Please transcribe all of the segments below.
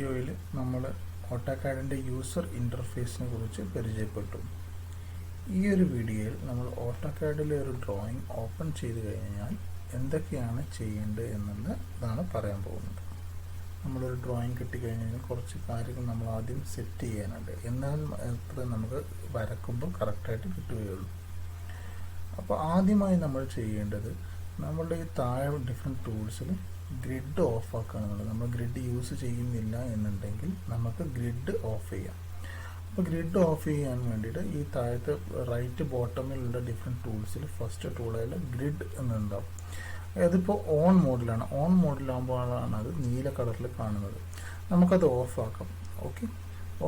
വീഡിയോയിൽ നമ്മൾ ഓട്ടോകാഡിൻ്റെ യൂസർ ഇൻ്റർഫേസിനെ കുറിച്ച് പരിചയപ്പെട്ടു. ഈ ഒരു വീഡിയോയിൽ നമ്മൾ ഓട്ടോകാഡിലെ ഒരു ഡ്രോയിങ് ഓപ്പൺ ചെയ്ത് കഴിഞ്ഞാൽ എന്തൊക്കെയാണ് ചെയ്യേണ്ടത് എന്നുള്ളതാണ് പറയാൻ പോകുന്നത്. നമ്മളൊരു ഡ്രോയിങ് കിട്ടിക്കഴിഞ്ഞാൽ കുറച്ച് കാര്യങ്ങൾ നമ്മൾ ആദ്യം സെറ്റ് ചെയ്യാനുണ്ട്, എന്നാൽ മാത്രമേ നമുക്ക് വരക്കുമ്പോൾ കറക്റ്റായിട്ട് കിട്ടുകയുള്ളൂ. അപ്പോൾ ആദ്യമായി നമ്മൾ ചെയ്യേണ്ടത് നമ്മളുടെ ഈ താഴെ ഡിഫറെൻറ്റ് ടൂൾസിൽ ഗ്രിഡ് ഓഫ് ആക്കുകയാണെന്നുള്ളത്. നമ്മൾ ഗ്രിഡ് യൂസ് ചെയ്യുന്നില്ല എന്നുണ്ടെങ്കിൽ നമുക്ക് ഗ്രിഡ് ഓഫ് ചെയ്യാം. അപ്പോൾ ഗ്രിഡ് ഓഫ് ചെയ്യാൻ വേണ്ടിയിട്ട് ഈ താഴത്തെ റൈറ്റ് ബോട്ടമിലുള്ള ഡിഫറെൻറ്റ് ടൂൾസിൽ ഫസ്റ്റ് ടൂളായാലും ഗ്രിഡ് എന്നുണ്ടാവും. അതിപ്പോൾ ഓൺ മോഡിലാണ്. ഓൺ മോഡിലാകുമ്പോഴാണ് അത് നീല കളറിൽ കാണുന്നത്. നമുക്കത് ഓഫ് ആക്കാം. ഓക്കെ,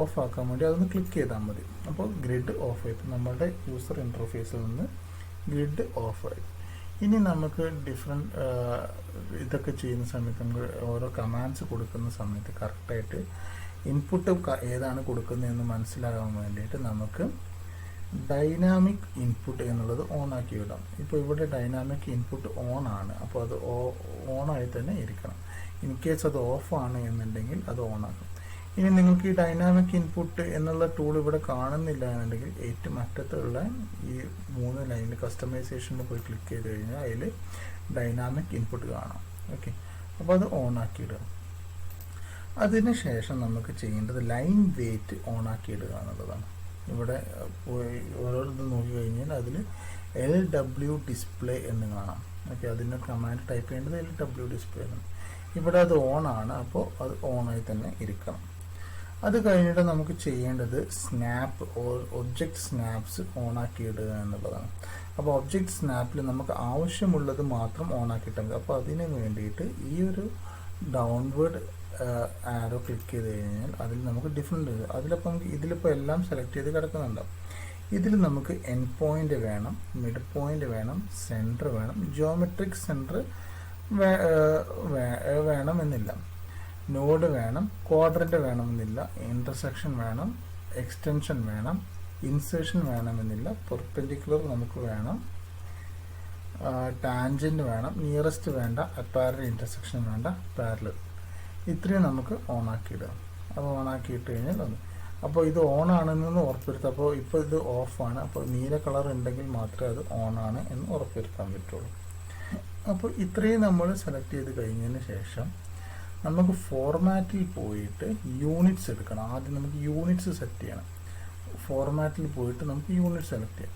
ഓഫ് ആക്കാൻ വേണ്ടി അതൊന്ന് ക്ലിക്ക് ചെയ്താൽ മതി. അപ്പോൾ ഗ്രിഡ് ഓഫ് ആയി. നമ്മളുടെ യൂസർ ഇൻ്റർഫേസിൽ നിന്ന് ഗ്രിഡ് ഓഫായി. ഇനി നമുക്ക് ഡിഫറെൻറ്റ് ഇതൊക്കെ ചെയ്യുന്ന സമയത്ത് നമുക്ക് ഓരോ കമാൻഡ്സ് കൊടുക്കുന്ന സമയത്ത് കറക്റ്റായിട്ട് ഇൻപുട്ട് ഏതാണ് കൊടുക്കുന്നതെന്ന് മനസ്സിലാകാൻ വേണ്ടിയിട്ട് നമുക്ക് ഡൈനാമിക് ഇൻപുട്ട് എന്നുള്ളത് ഓൺ ആക്കി വിടാം. ഇപ്പോൾ ഇവിടെ ഡൈനാമിക് ഇൻപുട്ട് ഓൺ ആണ്, അപ്പോൾ അത് ഓണായി തന്നെ ഇരിക്കണം. ഇൻ കേസ് അത് ഓഫാണ് എന്നുണ്ടെങ്കിൽ അത് ഓൺ ആക്കും. ഇനി നിങ്ങൾക്ക് ഈ ഡൈനാമിക് ഇൻപുട്ട് എന്നുള്ള ടൂൾ ഇവിടെ കാണുന്നില്ല എന്നുണ്ടെങ്കിൽ ഏറ്റവും അറ്റത്തുള്ള ഈ 3 ലൈനിൽ കസ്റ്റമൈസേഷനിൽ പോയി ക്ലിക്ക് ചെയ്ത് കഴിഞ്ഞാൽ അതിൽ ഡൈനാമിക് ഇൻപുട്ട് കാണാം. ഓക്കെ, അപ്പോൾ അത് ഓൺ ആക്കിയിടുക. അതിനുശേഷം നമുക്ക് ചെയ്യേണ്ടത് ലൈൻ വെയിറ്റ് ഓൺ ആക്കിയിടുക എന്നുള്ളതാണ്. ഇവിടെ ഓരോരുത്തർ നോക്കി കഴിഞ്ഞാൽ അതിൽ LW ഡിസ്പ്ലേ എന്ന് കാണാം. ഓക്കെ, അതിൻ്റെ കമാൻഡ് ടൈപ്പ് ചെയ്യേണ്ടത് LW ഡിസ്പ്ലേ ആണ്. ഇവിടെ അത് ഓൺ ആണ്, അപ്പോൾ അത് ഓണായി തന്നെ ഇരിക്കണം. അത് കഴിഞ്ഞിട്ട് നമുക്ക് ചെയ്യേണ്ടത് സ്നാപ്പ് ഒബ്ജക്റ്റ് സ്നാപ്സ് ഓൺ ആക്കിയിടുക എന്നുള്ളതാണ്. അപ്പോൾ ഒബ്ജക്റ്റ് സ്നാപ്പിൽ നമുക്ക് ആവശ്യമുള്ളത് മാത്രം ഓൺ ആക്കിയിട്ടാൽ മതി. അപ്പോൾ അതിന് വേണ്ടിയിട്ട് ഈ ഒരു ഡൗൺവേർഡ് ആരോ ക്ലിക്ക് ചെയ്ത് കഴിഞ്ഞാൽ അതിൽ നമുക്ക് ഡിഫറെൻറ്റ് അതിലിപ്പോൾ നമുക്ക് ഇതിലിപ്പോൾ എല്ലാം സെലക്ട് ചെയ്ത് കിടക്കുന്നുണ്ടാവും. ഇതിൽ നമുക്ക് എൻഡ് പോയിൻ്റ് വേണം, മിഡ് പോയിൻ്റ് വേണം, സെൻറ്റർ വേണം, ജിയോമെട്രിക് സെൻറ്റർ വേണമെന്നില്ല, നോഡ് വേണം, ക്വാഡ്രൻ്റ് വേണമെന്നില്ല, ഇൻ്റർസെക്ഷൻ വേണം, എക്സ്റ്റൻഷൻ വേണം, ഇൻസേർഷൻ വേണമെന്നില്ല, പെർപെൻഡിക്കുലർ നമുക്ക് വേണം, ടാൻജൻറ്റ് വേണം, നിയറസ്റ്റ് വേണ്ട, അപ്പാരൽ ഇൻ്റർസെക്ഷൻ വേണ്ട, പാരലൽ. ഇത്രയും നമുക്ക് ഓൺ ആക്കിയിടുക. അപ്പോൾ ഓൺ ആക്കിയിട്ട് കഴിഞ്ഞാൽ അത് അപ്പോൾ ഇത് ഓൺ ആണെന്ന് ഉറപ്പുവരുത്തുക. അപ്പോൾ ഇപ്പോൾ ഇത് ഓഫാണ്. അപ്പോൾ നീല കളർ ഉണ്ടെങ്കിൽ മാത്രമേ അത് ഓൺ ആണ് എന്ന് ഉറപ്പുവരുത്താൻ പറ്റുള്ളൂ. അപ്പോൾ ഇത്രയും നമ്മൾ സെലക്ട് ചെയ്ത് കഴിഞ്ഞതിന് ശേഷം നമുക്ക് ഫോർമാറ്റിൽ പോയിട്ട് യൂണിറ്റ്സ് എടുക്കണം. ആദ്യം നമുക്ക് യൂണിറ്റ്സ് സെറ്റ് ചെയ്യണം. ഫോർമാറ്റിൽ പോയിട്ട് നമുക്ക് യൂണിറ്റ് സെലക്ട് ചെയ്യാം.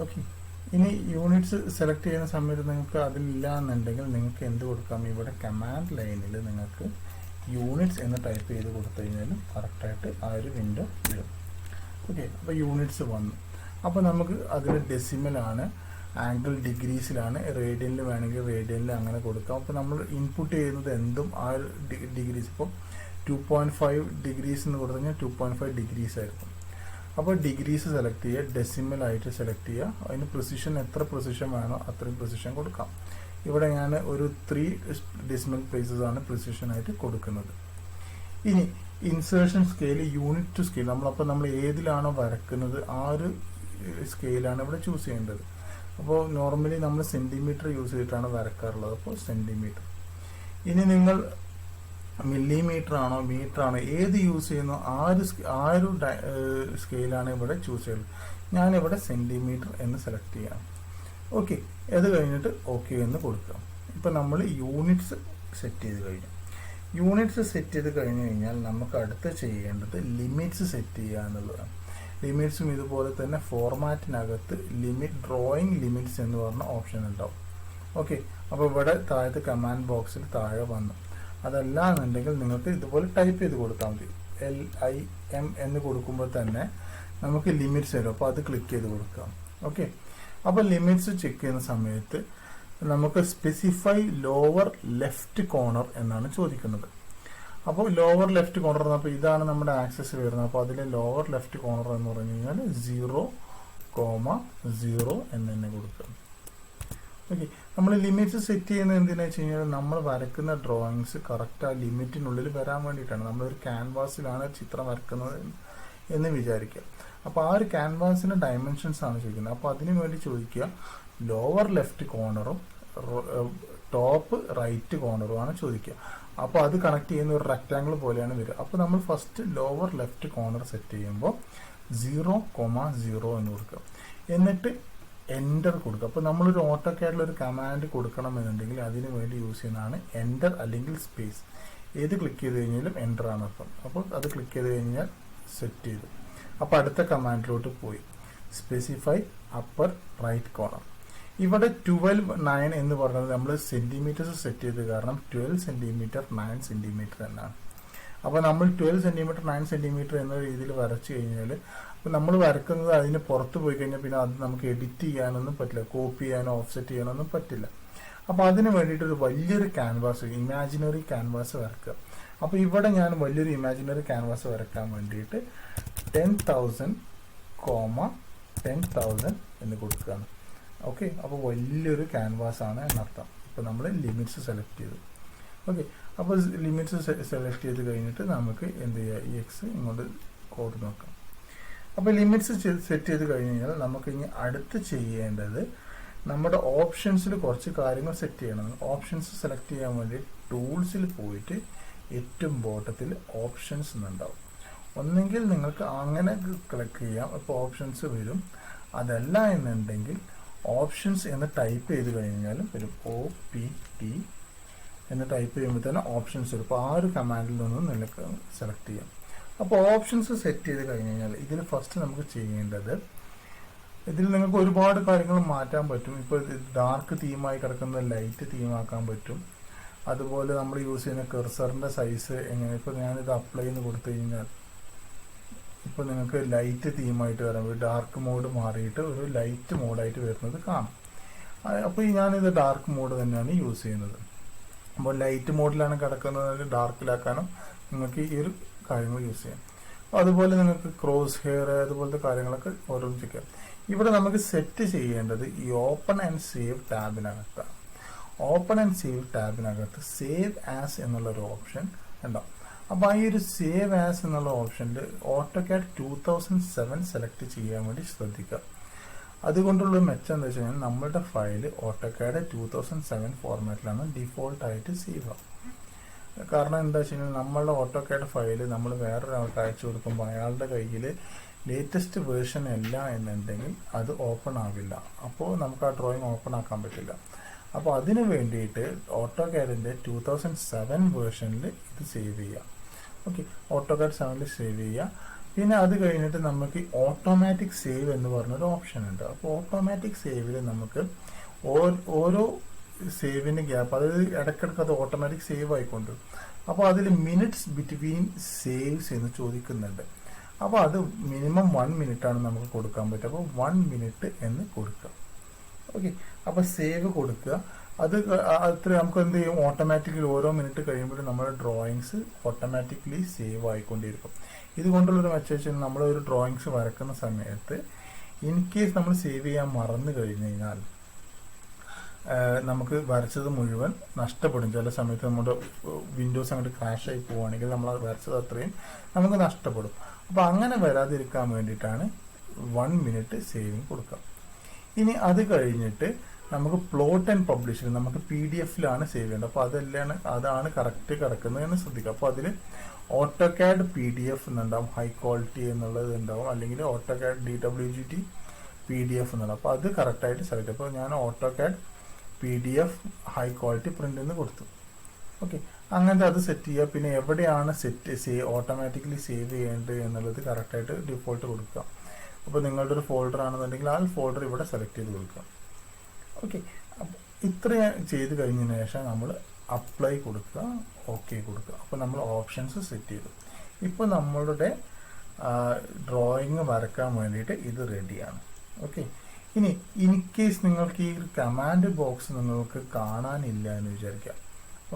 ഓക്കെ, ഇനി യൂണിറ്റ്സ് സെലക്ട് ചെയ്യുന്ന സമയത്ത് നിങ്ങൾക്ക് അതിലില്ല എന്നുണ്ടെങ്കിൽ നിങ്ങൾക്ക് എന്ത് കൊടുക്കാം, ഇവിടെ കമാൻഡ് ലൈനിൽ നിങ്ങൾക്ക് യൂണിറ്റ്സ് എന്ന് ടൈപ്പ് ചെയ്ത് കൊടുത്തു കഴിഞ്ഞാലും കറക്റ്റായിട്ട് ആ ഒരു വിൻഡോ വരും. ഓക്കെ, അപ്പോൾ യൂണിറ്റ്സ് വന്നു. അപ്പോൾ നമുക്ക് അതിൽ ഡെസിമലാണ്, ആംഗിൾ ഡിഗ്രീസിലാണ്, റേഡിയനിൽ വേണമെങ്കിൽ റേഡിയനിൽ അങ്ങനെ കൊടുക്കാം. അപ്പോൾ നമ്മൾ ഇൻപുട്ട് ചെയ്യുന്നത് എന്തും ആ ഒരു ഡിഗ്രീസ്, ഇപ്പോൾ 2.5 ഡിഗ്രീസ് എന്ന് കൊടുത്തു കഴിഞ്ഞാൽ 2.5 ഡിഗ്രീസ് ആയിരിക്കും. അപ്പോൾ ഡിഗ്രീസ് സെലക്ട് ചെയ്യുക, ഡെസിമലായിട്ട് സെലക്ട് ചെയ്യുക. അതിന് പ്രിസിഷൻ എത്ര പ്രിസിഷൻ വേണോ അത്രയും പ്രിസിഷൻ കൊടുക്കാം. ഇവിടെ ഞാൻ ഒരു 3 ഡെസിമൽ പ്ലേസസ് ആണ് പ്രിസിഷനായിട്ട് കൊടുക്കുന്നത്. ഇനി insertion scale, unit two scale, നമ്മൾ ഏതിലാണോ വരക്കുന്നത് ആ ഒരു സ്കെയിലാണ് ഇവിടെ ചൂസ് ചെയ്യേണ്ടത്. അപ്പോൾ നോർമലി നമ്മൾ സെൻറ്റിമീറ്റർ യൂസ് ചെയ്തിട്ടാണ് വരക്കാറുള്ളത്. അപ്പോൾ സെൻറ്റിമീറ്റർ. ഇനി നിങ്ങൾ മില്ലിമീറ്റർ ആണോ മീറ്റർ ആണോ ഏത് യൂസ് ചെയ്യുന്നോ ആ ഒരു സ്കെയിലാണ് ഇവിടെ ചൂസ് ചെയ്യുന്നത്. ഞാനിവിടെ സെൻറ്റിമീറ്റർ എന്ന് സെലക്ട് ചെയ്യാം. ഓക്കെ, അത് കഴിഞ്ഞിട്ട് ഓക്കെ എന്ന് കൊടുക്കാം. ഇപ്പം നമ്മൾ യൂണിറ്റ്സ് സെറ്റ് ചെയ്ത് കഴിഞ്ഞു. യൂണിറ്റ്സ് സെറ്റ് ചെയ്ത് കഴിഞ്ഞ് കഴിഞ്ഞാൽ നമുക്ക് അടുത്ത് ചെയ്യേണ്ടത് ലിമിറ്റ്സ് സെറ്റ് ചെയ്യുക എന്നുള്ളതാണ്. ലിമിറ്റ്സും ഇതുപോലെ തന്നെ ഫോർമാറ്റിനകത്ത് ഡ്രോയിങ് ലിമിറ്റ്സ് എന്ന് പറഞ്ഞ ഓപ്ഷൻ ഉണ്ടാവും. ഓക്കെ, അപ്പോൾ ഇവിടെ താഴത്തെ കമാൻഡ് ബോക്സിൽ താഴെ വന്നു. അതല്ല എന്നുണ്ടെങ്കിൽ നിങ്ങൾക്ക് ഇതുപോലെ ടൈപ്പ് ചെയ്ത് കൊടുത്താൽ മതി. LIM എന്ന് കൊടുക്കുമ്പോൾ തന്നെ നമുക്ക് ലിമിറ്റ്സ് വരും. അപ്പോൾ അത് ക്ലിക്ക് ചെയ്ത് കൊടുക്കാം. ഓക്കെ, അപ്പോൾ ലിമിറ്റ്സ് ചെക്ക് ചെയ്യുന്ന സമയത്ത് നമുക്ക് സ്പെസിഫൈ ലോവർ ലെഫ്റ്റ് കോർണർ എന്നാണ് ചോദിക്കുന്നത്. അപ്പോൾ ലോവർ ലെഫ്റ്റ് കോർണർ അപ്പോൾ ഇതാണ് നമ്മുടെ ആക്സസ് വരുന്നത്. അപ്പോൾ അതിൽ ലോവർ ലെഫ്റ്റ് കോർണർ എന്ന് പറഞ്ഞു കഴിഞ്ഞാൽ 0,0 എന്ന് തന്നെ കൊടുക്കുക. ഓക്കെ, നമ്മൾ ലിമിറ്റ്സ് സെറ്റ് ചെയ്യുന്നത് എന്തിനാ വെച്ച് കഴിഞ്ഞാൽ നമ്മൾ വരക്കുന്ന ഡ്രോയിങ്സ് കറക്റ്റ് ആ ലിമിറ്റിനുള്ളിൽ വരാൻ വേണ്ടിയിട്ടാണ്. നമ്മളൊരു ക്യാൻവാസിലാണ് ചിത്രം വരക്കുന്നത് എന്ന് വിചാരിക്കുക. അപ്പോൾ ആ ഒരു ക്യാൻവാസിൻ്റെ ഡയമെൻഷൻസ് ആണ് ചോദിക്കുന്നത്. അപ്പോൾ അതിനു വേണ്ടി ചോദിക്കുക ലോവർ ലെഫ്റ്റ് കോർണറും ടോപ്പ് റൈറ്റ് കോർണറുമാണ് ചോദിക്കുക. അപ്പോൾ അത് കണക്ട് ചെയ്യുന്ന ഒരു റെക്റ്റാങ്കിൾ പോലെയാണ് വരിക. അപ്പോൾ നമ്മൾ first lower left corner set ചെയ്യുമ്പോൾ 0,0 എന്ന് കൊടുക്കുക. എന്നിട്ട് എൻ്റർ കൊടുക്കുക. അപ്പോൾ നമ്മളൊരു ഓട്ടോകാഡിൽ ഒരു കമാൻഡ് കൊടുക്കണമെന്നുണ്ടെങ്കിൽ അതിന് വേണ്ടി യൂസ് ചെയ്യുന്നതാണ് എൻ്റർ അല്ലെങ്കിൽ സ്പേസ്. ഏത് ക്ലിക്ക് ചെയ്ത് കഴിഞ്ഞാലും എൻ്റർ ആണ് അർത്ഥം. അപ്പോൾ അത് ക്ലിക്ക് ചെയ്ത് കഴിഞ്ഞാൽ സെറ്റ് ചെയ്തു. അപ്പോൾ അടുത്ത കമാൻഡിലോട്ട് പോയി. Specify upper right corner. ഇവിടെ 12,9 എന്ന് പറയുന്നത് നമ്മൾ സെൻറ്റിമീറ്റേഴ്സ് സെറ്റ് ചെയ്ത് കാരണം 12 സെൻറ്റിമീറ്റർ 9 സെൻറ്റിമീറ്റർ എന്നാണ്. അപ്പോൾ നമ്മൾ 12 സെൻറ്റിമീറ്റർ 9 സെൻറ്റിമീറ്റർ എന്ന രീതിയിൽ വരച്ചു കഴിഞ്ഞാൽ അപ്പോൾ നമ്മൾ വരക്കുന്നത് അതിന് പുറത്ത് പോയി കഴിഞ്ഞാൽ പിന്നെ അത് നമുക്ക് എഡിറ്റ് ചെയ്യാനൊന്നും പറ്റില്ല, കോപ്പി ചെയ്യാനോ ഓഫ്സെറ്റ് ചെയ്യാനൊന്നും പറ്റില്ല. അപ്പോൾ അതിന് വേണ്ടിയിട്ട് ഒരു വലിയൊരു ക്യാൻവാസ്, ഇമാജിനറി ക്യാൻവാസ് വരക്കുക. അപ്പോൾ ഇവിടെ ഞാൻ വലിയൊരു ഇമാജിനറി ക്യാൻവാസ് വരയ്ക്കാൻ വേണ്ടിയിട്ട് 10,000, 10,000 എന്ന് കൊടുക്കുകയാണ്. ഓക്കെ, അപ്പോൾ വലിയൊരു ക്യാൻവാസ് ആണ് എന്നർത്ഥം. ഇപ്പോൾ നമ്മൾ ലിമിറ്റ്സ് സെലക്ട് ചെയ്തു. ഓക്കെ, അപ്പോൾ ലിമിറ്റ്സ് സെലക്ട് ചെയ്ത് കഴിഞ്ഞിട്ട് നമുക്ക് എന്ത് ചെയ്യുക, ഈ എക്സ് ഇങ്ങോട്ട് കോഡ് നോക്കാം. അപ്പോൾ ലിമിറ്റ്സ് സെറ്റ് ചെയ്ത് കഴിഞ്ഞ് കഴിഞ്ഞാൽ നമുക്ക് ഇനി അടുത്ത് ചെയ്യേണ്ടത് നമ്മുടെ ഓപ്ഷൻസിൽ കുറച്ച് കാര്യങ്ങൾ സെറ്റ് ചെയ്യണം. ഓപ്ഷൻസ് സെലക്ട് ചെയ്യാൻ വേണ്ടി ടൂൾസിൽ പോയിട്ട് ഏറ്റവും ബോട്ടത്തിൽ ഓപ്ഷൻസ് എന്നുണ്ടാവും. ഒന്നെങ്കിൽ നിങ്ങൾക്ക് അങ്ങനെ ക്ലിക്ക് ചെയ്യാം, ഇപ്പോൾ ഓപ്ഷൻസ് വരും. അതല്ല എന്നുണ്ടെങ്കിൽ ഓപ്ഷൻസ് എന്ന് ടൈപ്പ് ചെയ്ത് കഴിഞ്ഞാലും വരും. OPT എന്ന് ടൈപ്പ് ചെയ്യുമ്പോൾ തന്നെ ഓപ്ഷൻസ് വരും. അപ്പോൾ ആ ഒരു കമാൻഡിൽ നിന്നും നിങ്ങൾക്ക് സെലക്ട് ചെയ്യാം. അപ്പോൾ ഓപ്ഷൻസ് സെറ്റ് ചെയ്ത് കഴിഞ്ഞ് കഴിഞ്ഞാൽ ഇതിൽ ഫസ്റ്റ് നമുക്ക് ചെയ്യേണ്ടത്, ഇതിൽ നിങ്ങൾക്ക് ഒരുപാട് കാര്യങ്ങൾ മാറ്റാൻ പറ്റും. ഇപ്പോൾ ഡാർക്ക് തീമായി കിടക്കുന്നത് ലൈറ്റ് തീമാക്കാൻ പറ്റും. അതുപോലെ നമ്മൾ യൂസ് ചെയ്യുന്ന കെർസറിൻ്റെ സൈസ് എങ്ങനെ, ഇപ്പോൾ ഞാനിത് അപ്ലൈ എന്ന് കൊടുത്തു കഴിഞ്ഞാൽ ഇപ്പോൾ നിങ്ങൾക്ക് ലൈറ്റ് തീമായിട്ട് വരാം. ഡാർക്ക് മോഡ് മാറിയിട്ട് ഒരു ലൈറ്റ് മോഡായിട്ട് വരുന്നത് കാണാം. അപ്പോൾ ഞാനിത് ഡാർക്ക് മോഡ് തന്നെയാണ് യൂസ് ചെയ്യുന്നത്. അപ്പോൾ ലൈറ്റ് മോഡിലാണ് കിടക്കുന്നത്, ഡാർക്കിലാക്കാനും നിങ്ങൾക്ക് ഈ ഒരു കാര്യങ്ങൾ യൂസ് ചെയ്യാം. അപ്പോൾ അതുപോലെ നിങ്ങൾക്ക് ക്രോസ് ഹെയർ അതുപോലത്തെ കാര്യങ്ങളൊക്കെ ഓരോന്ന് ചെയ്യാം. ഇവിടെ നമുക്ക് സെറ്റ് ചെയ്യേണ്ടത് ഈ ഓപ്പൺ ആൻഡ് സേവ് ടാബിനകത്താണ്. ഓപ്പൺ ആൻഡ് സേവ് ടാബിനകത്ത് സേവ് ആസ് എന്നുള്ളൊരു ഓപ്ഷൻ ഉണ്ടാവും. അപ്പോൾ ഈ ഒരു സേവ് ആസ് എന്നുള്ള ഓപ്ഷനിൽ AutoCAD 2007 സെലക്ട് ചെയ്യാൻ വേണ്ടി ശ്രദ്ധിക്കുക. അതുകൊണ്ടുള്ള മെച്ചം എന്താ വെച്ച് കഴിഞ്ഞാൽ നമ്മളുടെ ഫയൽ AutoCAD 2007 ഫോർമാറ്റിലാണ് ഡിഫോൾട്ടായിട്ട് സേവ് ആവും. കാരണം എന്താ വെച്ച് കഴിഞ്ഞാൽ നമ്മളുടെ AutoCAD ഫയൽ നമ്മൾ വേറൊരാൾക്ക് അയച്ചു കൊടുക്കുമ്പോൾ അയാളുടെ കയ്യിൽ ലേറ്റസ്റ്റ് വേർഷൻ അല്ല എന്നുണ്ടെങ്കിൽ അത് ഓപ്പൺ ആവില്ല. അപ്പോൾ നമുക്ക് ആ ഡ്രോയിങ് ഓപ്പൺ ആക്കാൻ പറ്റില്ല. അപ്പോൾ അതിന് വേണ്ടിയിട്ട് AutoCADൻ്റെ 2007 വേർഷനിൽ ഇത് സേവ് ചെയ്യുക. ഓക്കെ, AutoCAD 7 സേവ് ചെയ്യുക. പിന്നെ അത് കഴിഞ്ഞിട്ട് നമുക്ക് ഓട്ടോമാറ്റിക് സേവ് എന്ന് പറഞ്ഞൊരു ഓപ്ഷൻ ഉണ്ട്. അപ്പോൾ ഓട്ടോമാറ്റിക് സേവിൽ നമുക്ക് ഓരോ സേവിൻ്റെ ഗ്യാപ്പ്, അതായത് ഇടയ്ക്കിടയ്ക്ക് അത് ഓട്ടോമാറ്റിക് സേവ് ആയിക്കൊണ്ട്, അപ്പോൾ അതിൽ മിനിറ്റ്സ് ബിറ്റ്വീൻ സേവ്സ് എന്ന് ചോദിക്കുന്നുണ്ട്. അപ്പോൾ അത് മിനിമം 1 മിനിറ്റാണ് നമുക്ക് കൊടുക്കാൻ പറ്റുക. അപ്പോൾ 1 മിനിറ്റ് എന്ന് കൊടുക്കുക. ഓക്കെ, അപ്പോൾ സേവ് കൊടുക്കുക. അത് അത്ര നമുക്ക് എന്ത് ചെയ്യും, ഓട്ടോമാറ്റിക്കലി ഓരോ മിനിറ്റ് കഴിയുമ്പോഴും നമ്മുടെ ഡ്രോയിങ്സ് ഓട്ടോമാറ്റിക്കലി സേവ് ആയിക്കൊണ്ടിരിക്കും. ഇതുകൊണ്ടുള്ളൊരു മെച്ചം നമ്മൾ ഒരു ഡ്രോയിങ്സ് വരക്കുന്ന സമയത്ത് ഇൻ കേസ് നമ്മൾ സേവ് ചെയ്യാൻ മറന്നു കഴിഞ്ഞ് കഴിഞ്ഞാൽ നമുക്ക് വരച്ചത് മുഴുവൻ നഷ്ടപ്പെടും. ചില സമയത്ത് നമ്മുടെ വിൻഡോസ് അങ്ങോട്ട് ക്രാഷ് ആയി പോവുകയാണെങ്കിൽ നമ്മൾ വരച്ചത് അത്രയും നമുക്ക് നഷ്ടപ്പെടും. അപ്പോൾ അങ്ങനെ വരാതിരിക്കാൻ വേണ്ടിയിട്ടാണ് 1 മിനിറ്റ് സേവിങ് കൊടുക്കുക. ഇനി അത് കഴിഞ്ഞിട്ട് നമുക്ക് പ്ലോട്ട് ആൻഡ് പബ്ലിഷ് നമുക്ക് PDF-ലാണ് സേവ് ചെയ്യേണ്ടത്. അപ്പോൾ അതാണ് കറക്റ്റ് കിടക്കുന്നത് എന്ന് ശ്രദ്ധിക്കുക. അപ്പോൾ അതിൽ AutoCAD PDF എന്നുണ്ടാവും, ഹൈ ക്വാളിറ്റി എന്നുള്ളത് ഉണ്ടാവും, അല്ലെങ്കിൽ AutoCAD DWGT PDF എന്നുള്ളത്. അപ്പോൾ അത് കറക്റ്റായിട്ട് സെലക്ട് ചെയ്യും. അപ്പോൾ ഞാൻ AutoCAD PDF high quality print എന്ന് കൊടുത്തു. ഓക്കെ, അങ്ങനത്തെ അത് സെറ്റ് ചെയ്യുക. പിന്നെ എവിടെയാണ് ഓട്ടോമാറ്റിക്കലി സേവ് ചെയ്യേണ്ടത് എന്നുള്ളത് കറക്റ്റായിട്ട് ഡിഫോൾട്ട് കൊടുക്കുക. അപ്പോൾ നിങ്ങളുടെ ഒരു ഫോൾഡർ ആണെന്നുണ്ടെങ്കിൽ ആ ഫോൾഡർ ഇവിടെ സെലക്ട് ചെയ്ത് കൊടുക്കുക. ഓക്കെ, അപ്പോൾ ഇത്രയും ചെയ്ത് കഴിഞ്ഞതിന് ശേഷം നമ്മൾ അപ്ലൈ കൊടുക്കുക, ഓക്കെ കൊടുക്കുക. അപ്പോൾ നമ്മൾ ഓപ്ഷൻസ് സെറ്റ് ചെയ്തു. ഇപ്പോൾ നമ്മളുടെ ഡ്രോയിങ് വരക്കാൻ വേണ്ടിയിട്ട് ഇത് റെഡിയാണ്. ഓക്കെ, ഇനി ഇൻ കേസ് നിങ്ങൾക്ക് ഈ കമാൻഡ് ബോക്സ് നിങ്ങൾക്ക് കാണാനില്ല എന്ന് വിചാരിക്കാം.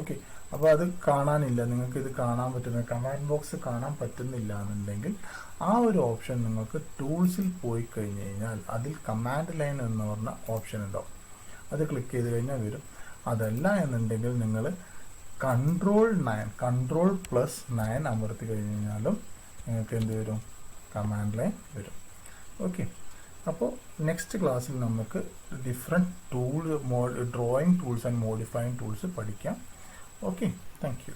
ഓക്കെ, അപ്പോൾ അത് കാണാനില്ല, നിങ്ങൾക്ക് ഇത് കാണാൻ പറ്റുന്ന കമാൻഡ് ബോക്സ് കാണാൻ പറ്റുന്നില്ല എന്നുണ്ടെങ്കിൽ ആ ഒരു ഓപ്ഷൻ നിങ്ങൾക്ക് ടൂൾസിൽ പോയി കഴിഞ്ഞ് കഴിഞ്ഞാൽ അതിൽ കമാൻഡ് ലൈൻ എന്ന് പറഞ്ഞ ഓപ്ഷൻ ഉണ്ടാവും. അത് ക്ലിക്ക് ചെയ്ത് കഴിഞ്ഞാൽ വരും. അതല്ല എന്നുണ്ടെങ്കിൽ നിങ്ങൾ Ctrl+9 അമർത്തി കഴിഞ്ഞ് കഴിഞ്ഞാലും നിങ്ങൾക്ക് എന്ത് വരും, കമാൻഡ് ലൈൻ വരും. ഓക്കെ, അപ്പോൾ നെക്സ്റ്റ് ക്ലാസ്സിൽ നമുക്ക് different drawing tools and modifying tools പഠിക്കാം. Okay, thank U.